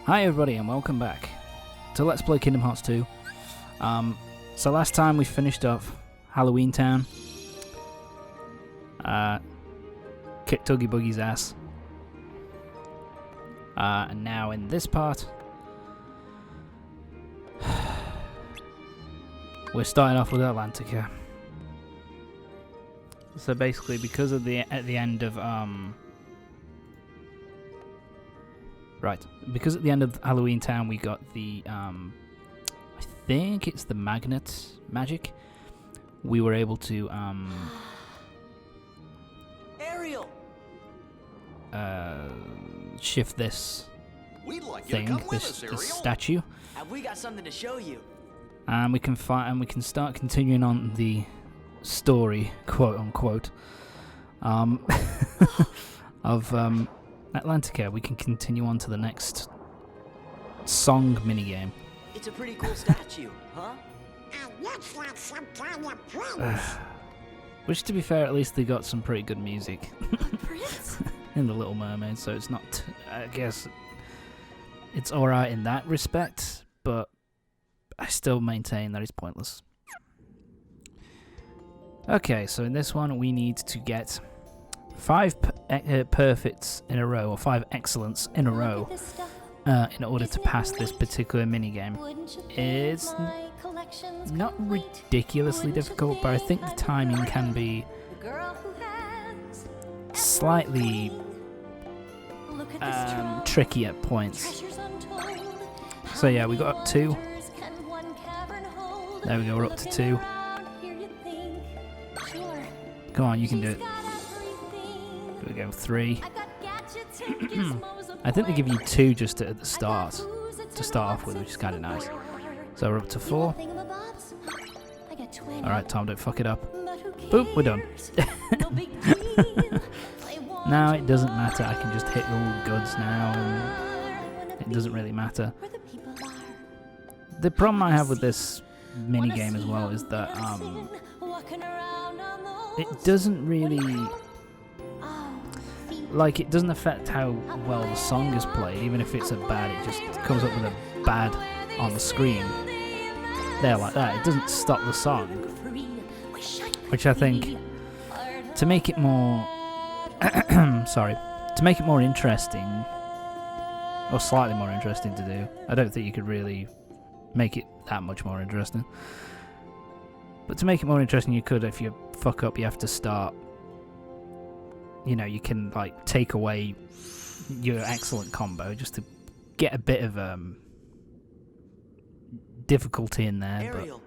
Hi everybody and welcome back to Let's Play Kingdom Hearts 2. So last time we finished off Halloween Town. Kicked Oogie Boogie's ass. And now in this part, we're starting off with Atlantica. So basically, because of at the end of because at the end of Halloween Town we got the I think it's the magnet magic. We were able to Ariel, shift this thing, this statue. have we got something to show you? And we can start continuing on the story, quote unquote, of Atlantica. We can continue on to the next song minigame. It's a pretty cool statue, huh? And looks like some kind of prince. Which, to be fair, at least they got some pretty good music Prince? in The Little Mermaid, so it's not, I guess, it's alright in that respect, but I still maintain that it's pointless. Okay, so in this one we need to get 5 perfects in a row, or 5 excellents in a row, in order to pass this particular minigame. It's not ridiculously difficult, but I think the timing can be slightly tricky at points. So yeah, we got 2. There we go, we're up to 2. Come on, you can do it. Here we go, 3. I think they give you 2 just at the start, to start off with, which is kind of nice. So we're up to 4. Alright, Tom, don't fuck it up. Boop, we're done. Now it doesn't matter, I can just hit all the goods now, and it doesn't really matter. The problem I have with this minigame as well is that it doesn't really, like, it doesn't affect how well the song is played. Even if it's a bad, it just comes up with a bad on the screen there like that. It doesn't stop the song, which I think, to make it more to make it more interesting, or slightly more interesting to do. I don't think you could really make it that much more interesting, but to make it more interesting you could, if you fuck up you have to start, you know, you can like take away your excellent combo just to get a bit of difficulty in there. Ariel,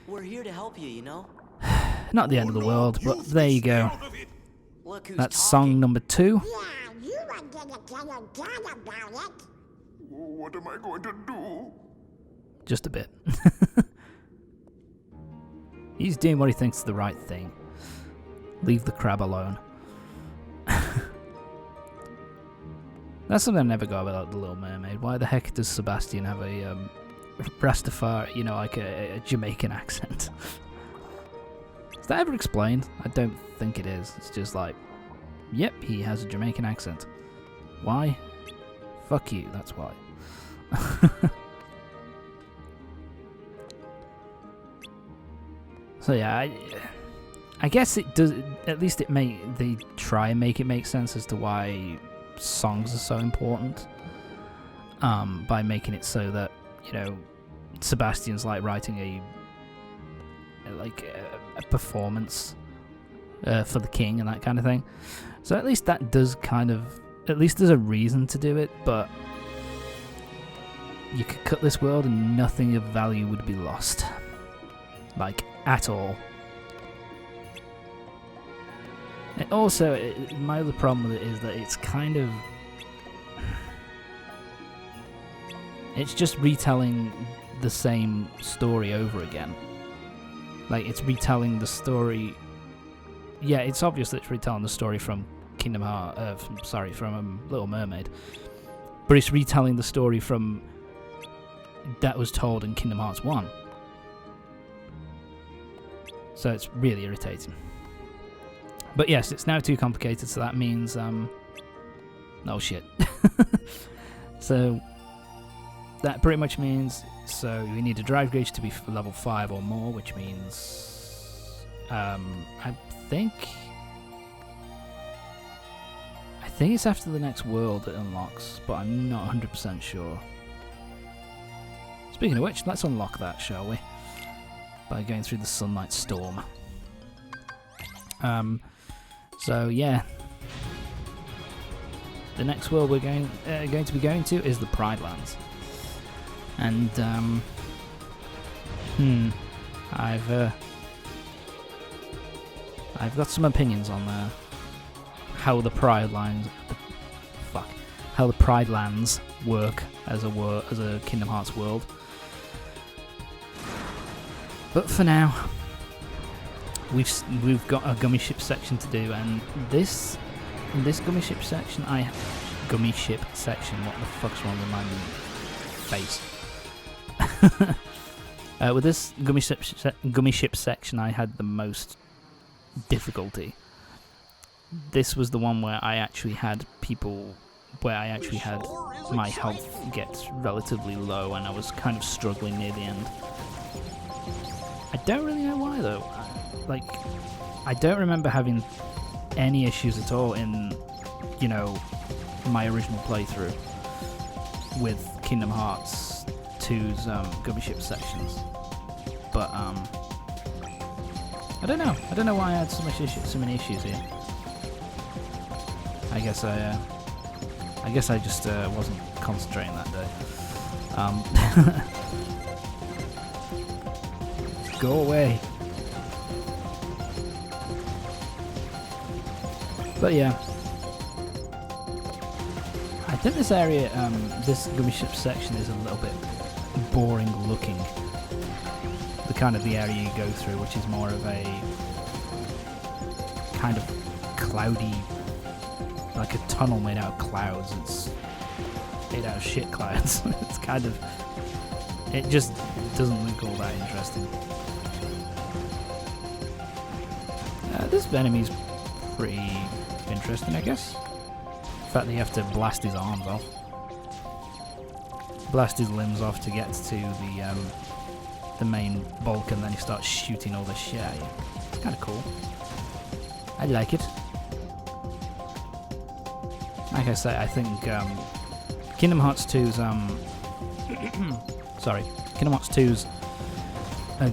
we're here to help you, you know? But not the end of the world, but there you go. Look who's That's talking. song number 2. Yeah, you were gonna tell your dad about it. What am I going to do? Just a bit. He's doing what he thinks is the right thing. Leave the crab alone. That's something I never got about The Little Mermaid. Why the heck does Sebastian have a Rastafari, you know, like a Jamaican accent? Is that ever explained? I don't think it is. It's just like, yep, he has a Jamaican accent. Why? Fuck you, that's why. So yeah, I guess it does. At least they try and make it make sense as to why songs are so important. By making it so that, you know, Sebastian's like writing a performance for the king and that kind of thing. So at least that does kind of, at least there's a reason to do it. But you could cut this world and nothing of value would be lost, like at all. And also, my other problem with it is that it's kind of, it's just retelling the same story over again. Like, it's retelling the story. Yeah, it's obvious that it's retelling the story from Kingdom Hearts, from Little Mermaid. But it's retelling the story from that was told in Kingdom Hearts 1. So it's really irritating. But yes, it's now too complicated, so that means oh shit. So that pretty much means, so you need a drive gauge to be level 5 or more, which means, I think it's after the next world it unlocks, but I'm not 100% sure. Speaking of which, let's unlock that, shall we? By going through the Sunlight Storm. So yeah, the next world we're going to be going to is the Pride Lands, and I've got some opinions on how the Pride Lands, how the Pride Lands work as a Kingdom Hearts world. But for now, we've got a gummy ship section to do, and in this gummy ship section, what the fuck's wrong with my face? With this gummy ship section, I had the most difficulty. This was the one where I actually had my health get relatively low, and I was kind of struggling near the end. I don't really know why though. Like, I don't remember having any issues at all in, my original playthrough with Kingdom Hearts 2's gummy ship sections. But I don't know. I don't know why I had so many issues here. I guess I just wasn't concentrating that day. Go away. But yeah, I think this area, this gummy ship section is a little bit boring looking. The kind of the area you go through, which is more of a kind of cloudy, like a tunnel made out of clouds. It's made out of shit clouds. It's kind of, it just doesn't look all that interesting. This enemy's pretty interesting, I guess. The fact that you have to blast his arms off, blast his limbs off to get to the main bulk, and then he starts shooting all this shit at you. It's kind of cool. I like it. Like I say, I think Kingdom Hearts 2's Kingdom Hearts 2's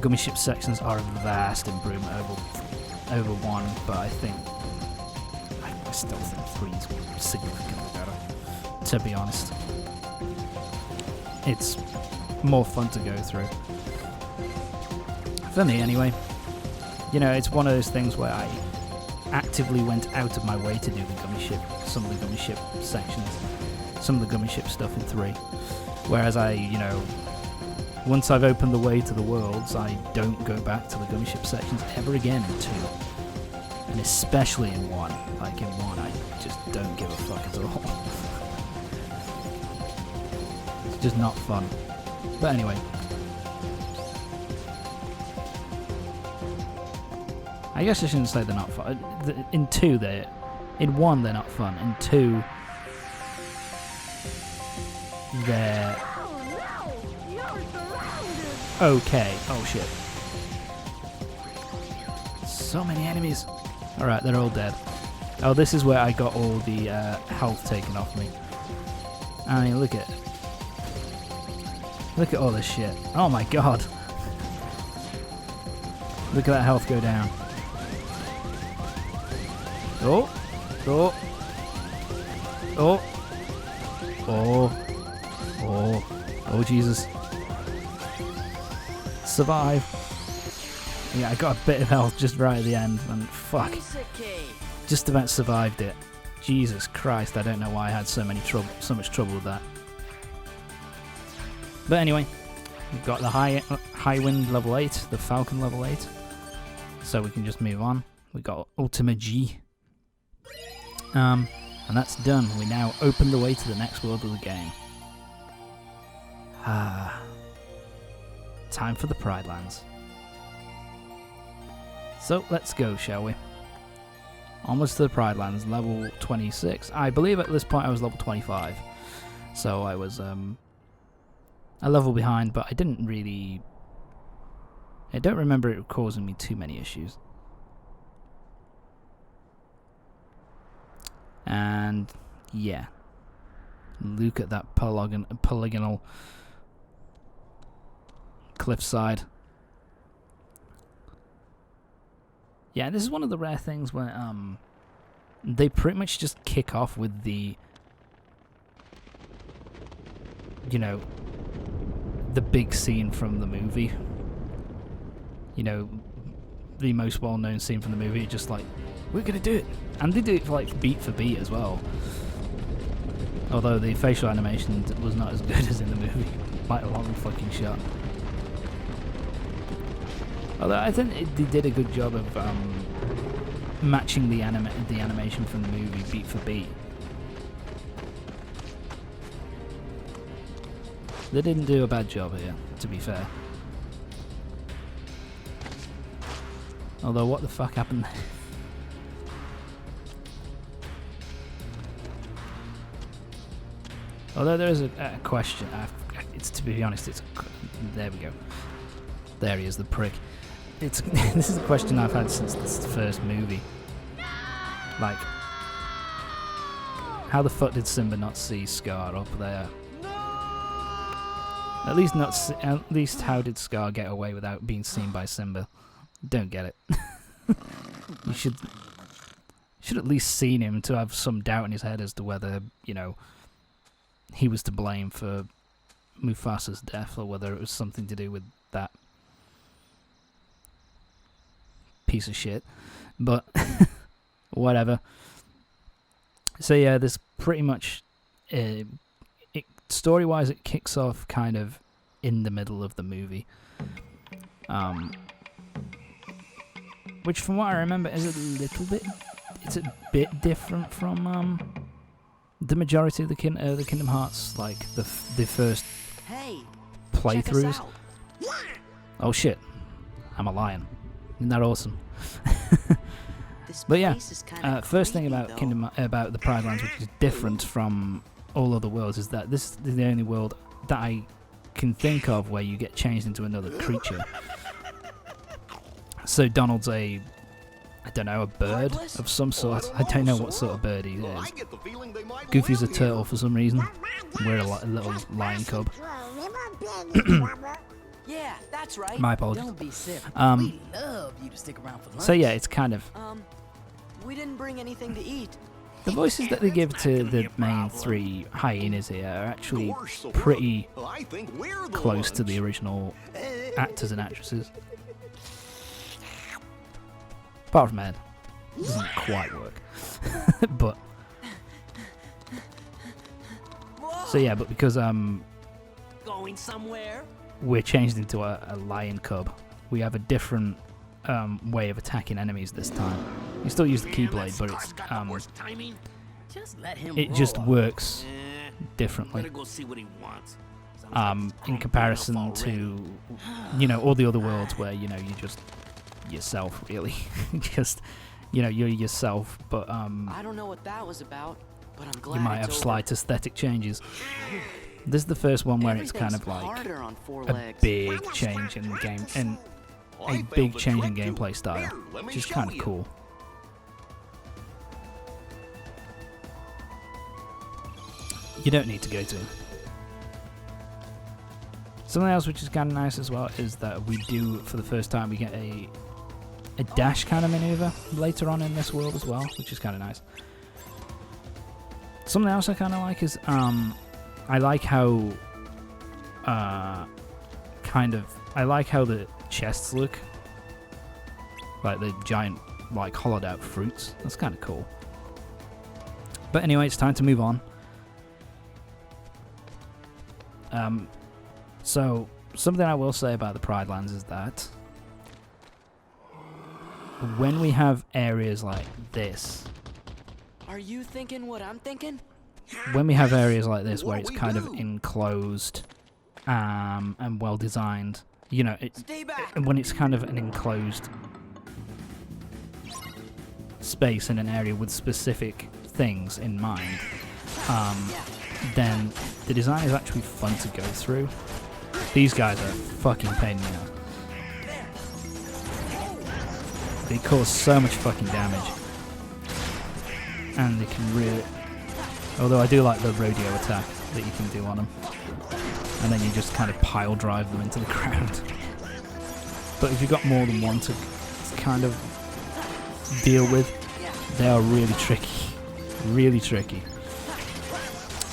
gummy ship sections are a vast improvement over 1, but I still think 3 is significantly better, to be honest. It's more fun to go through. For me, anyway. It's one of those things where I actively went out of my way to do some of the gummy ship sections, some of the gummy ship stuff in 3. Whereas once I've opened the way to the worlds, I don't go back to the gummy ship sections ever again in 2. And especially in 1. Like in 1, I just don't give a fuck at all. It's just not fun. But anyway. I guess I shouldn't say they're not fun. In 2, in 1 they're not fun. In 2, they're okay. Oh shit. So many enemies. Alright, they're all dead. Oh, this is where I got all the health taken off me. I mean, look at all this shit. Oh my god. Look at that health go down. Oh. Oh. Oh. Oh. Oh. Oh, Jesus. Survive. Yeah, I got a bit of health just right at the end, and fuck. Just about survived it. Jesus Christ, I don't know why I had so much trouble with that. But anyway, we've got the high wind level 8, the Falcon level 8. So we can just move on. We got Ultima G. And that's done. We now open the way to the next world of the game. Time for the Pride Lands. So let's go, shall we? Almost to the Pride Lands, level 26. I believe at this point I was level 25. So I was a level behind, but I don't remember it causing me too many issues. And yeah, look at that polygonal cliffside. Yeah, this is one of the rare things where they pretty much just kick off with the, you know, the big scene from the movie. You know, the most well-known scene from the movie, just like, we're gonna do it. And they do it like beat for beat as well. Although the facial animation was not as good as in the movie by a long fucking shot. Although I think they did a good job of matching the animation from the movie beat for beat. They didn't do a bad job here, to be fair. Although, what the fuck happened there? Although there is a question, it's, to be honest, there we go. There he is, the prick. This is a question I've had since this first movie. Like, how the fuck did Simba not see Scar up there? At least how did Scar get away without being seen by Simba? Don't get it. You should at least seen him to have some doubt in his head as to whether, you know, he was to blame for Mufasa's death, or whether it was something to do with that piece of shit. But whatever. So yeah, this pretty much, story-wise, it kicks off kind of in the middle of the movie. Which, from what I remember, is it's a bit different from the majority of the Kingdom Hearts, like the first playthroughs. Oh shit, I'm a lion. Isn't that awesome? But yeah, first thing about about the Pride Lands, which is different from all other worlds, is that this is the only world that I can think of where you get changed into another creature. So Donald's a bird of some sort. I don't know what sort of bird he is. Goofy's a turtle for some reason. We're a little lion cub. Yeah, that's right. My apologies. Don't be sick. We love you to stick around for lunch. So yeah, it's kind of... we didn't bring anything to eat. The voices that they give to the main three hyenas here are actually pretty close to the original actors and actresses. Apart from Ed. It doesn't quite work. But... So yeah, but because Going somewhere? we're changed into a lion cub, we have a different way of attacking enemies this time. You still use the Keyblade, but it's Just let him it just works differently. In comparison to, you know, all the other worlds where, you know, you just yourself, really. Just, you know, you're yourself, but I don't know what that was about, but I'm glad you might it's have over. slight aesthetic changes. This is the first one where it's kind of like a big change in the game, and a big change in gameplay style, which is kind of cool. You don't need to go to. Something else which is kind of nice as well is that we do, for the first time, we get a dash kind of maneuver later on in this world as well, which is kind of nice. Something else I kind of like is I like how the chests look, like the giant, like, hollowed out fruits. That's kind of cool. But anyway, it's time to move on. So something I will say about the Pride Lands is that when we have areas like this, Are you thinking what I'm thinking? when we have areas like this where it's kind of enclosed and well designed, you know, Stay back. when it's kind of an enclosed space in an area with specific things in mind, then the design is actually fun to go through. These guys are fucking pain in the ass. They cause so much fucking damage. And they can really... Although I do like the rodeo attack that you can do on them. And then you just kind of pile drive them into the ground. But if you've got more than one to kind of deal with, they are really tricky. Really tricky.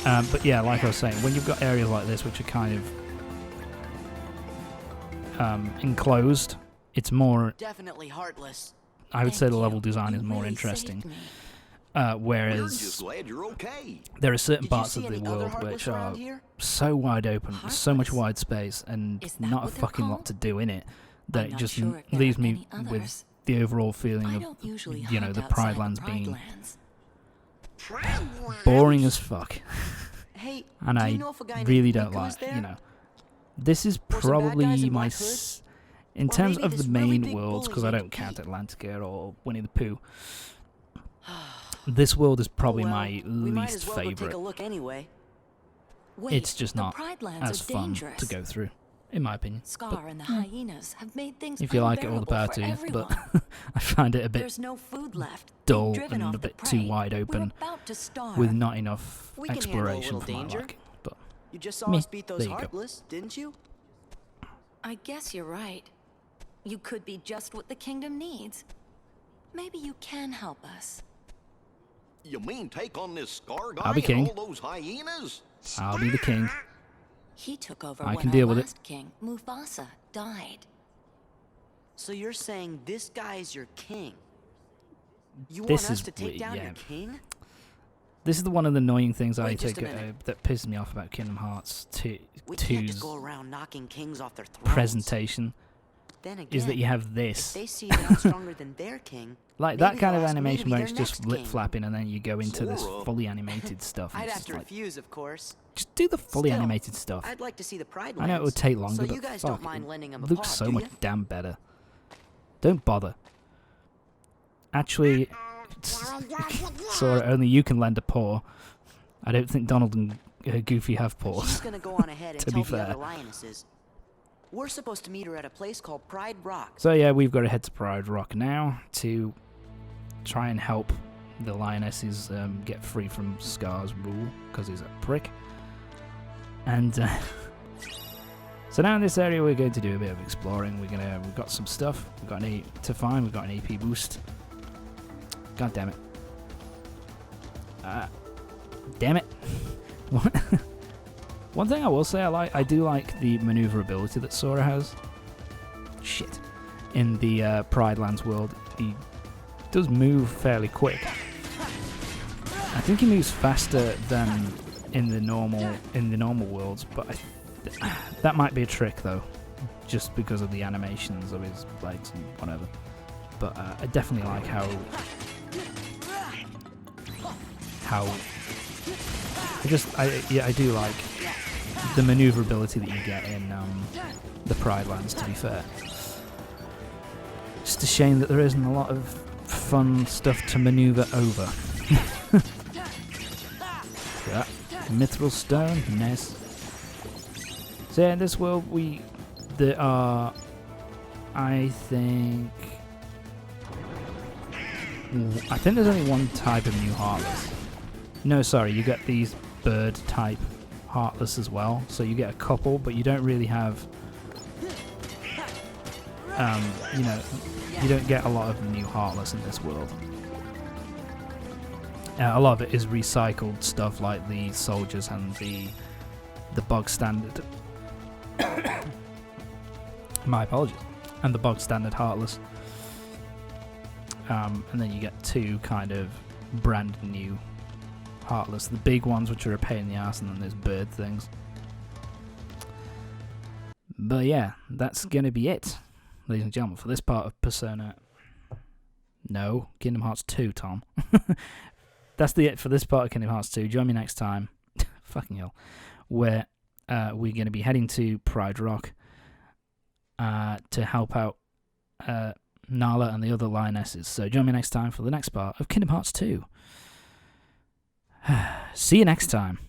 But yeah, like I was saying, when you've got areas like this which are kind of enclosed, it's more... Definitely heartless. I would say the level design is more interesting. Whereas there are certain parts of the world which are so wide open, so much wide space, and not a fucking lot to do in it, that it just leaves me with the overall feeling of, you know, the Pride Lands being boring as fuck. Hey, And I really don't like, you know. This is probably my... In terms of the main worlds, because I don't count Atlantica or Winnie the Pooh, this world is probably my least favourite. Anyway. It's just not as fun to go through, in my opinion. Scar and the hyenas have made things If you like it, all the power to you, but I find it a bit There's no food left. dull Driven and off a the bit too prey. wide We're open, about to starve. with not enough We can handle a exploration little for my danger. liking. But You just saw Me. us beat those There you go. heartless, didn't you? I guess you're right. You could be just what the kingdom needs. Maybe you can help us. You mean take on this Scar guy I'll be king. and all those hyenas? I'll be the king. He took over I when can deal our with it. last king, Mufasa, died. So you're saying this guy's your king? You This want us is to take down yeah. your king? This is one of the annoying things I Wait just think a minute. that pisses me off about Kingdom Hearts We can't just 2's go around knocking kings off their thrones. presentation, Then again, is that you have if this. they see that I'm stronger than their king, Like, maybe that kind they'll of ask me to animation be where their it's just next lip king. flapping and then you go into this Sora. fully animated stuff. And I'd it's have just to like, refuse, of course. just do the fully Still, animated stuff. I'd like to see the Pride I know it would Lands, take longer, so but you guys fuck, don't mind it lending him a looks paw, so do much ya? damn better. Don't bother. Actually, Sora, only you can lend a paw. I don't think Donald and Goofy have She's paws. gonna go on ahead and To tell be the other fair. lionesses. We're supposed to meet her at a place called Pride Rock. So yeah, we've got to head to Pride Rock now to try and help the lionesses get free from Scar's rule, because he's a prick. And so now in this area we're going to do a bit of exploring. We've got some stuff. We've got an to find. We've got an AP boost. God damn it. Damn it. What? One thing I will say I do like the maneuverability that Sora has. Shit. In the Pride Lands world, he does move fairly quick. I think he moves faster than in the normal worlds, but that might be a trick though, just because of the animations of his legs and whatever. But I definitely like how I do like the maneuverability that you get in the Pride Lands, to be fair. Just a shame that there isn't a lot of fun stuff to maneuver over. Yeah. Mithril stone, nice. So yeah, in this world there are, I think there's only one type of new Heartless. No, sorry, you get these bird type Heartless as well. So you get a couple, but you don't really have, you don't get a lot of new Heartless in this world. A lot of it is recycled stuff like the soldiers and the bog standard. My apologies. And the bog standard Heartless. And then you get two kind of brand new Heartless. The big ones, which are a pain in the ass, and then there's bird things. But yeah, that's going to be it, ladies and gentlemen, for this part of Persona. No, Kingdom Hearts 2, Tom. That's it for this part of Kingdom Hearts 2. Join me next time. Fucking hell. Where we're going to be heading to Pride Rock to help out Nala and the other lionesses. So join me next time for the next part of Kingdom Hearts 2. See you next time.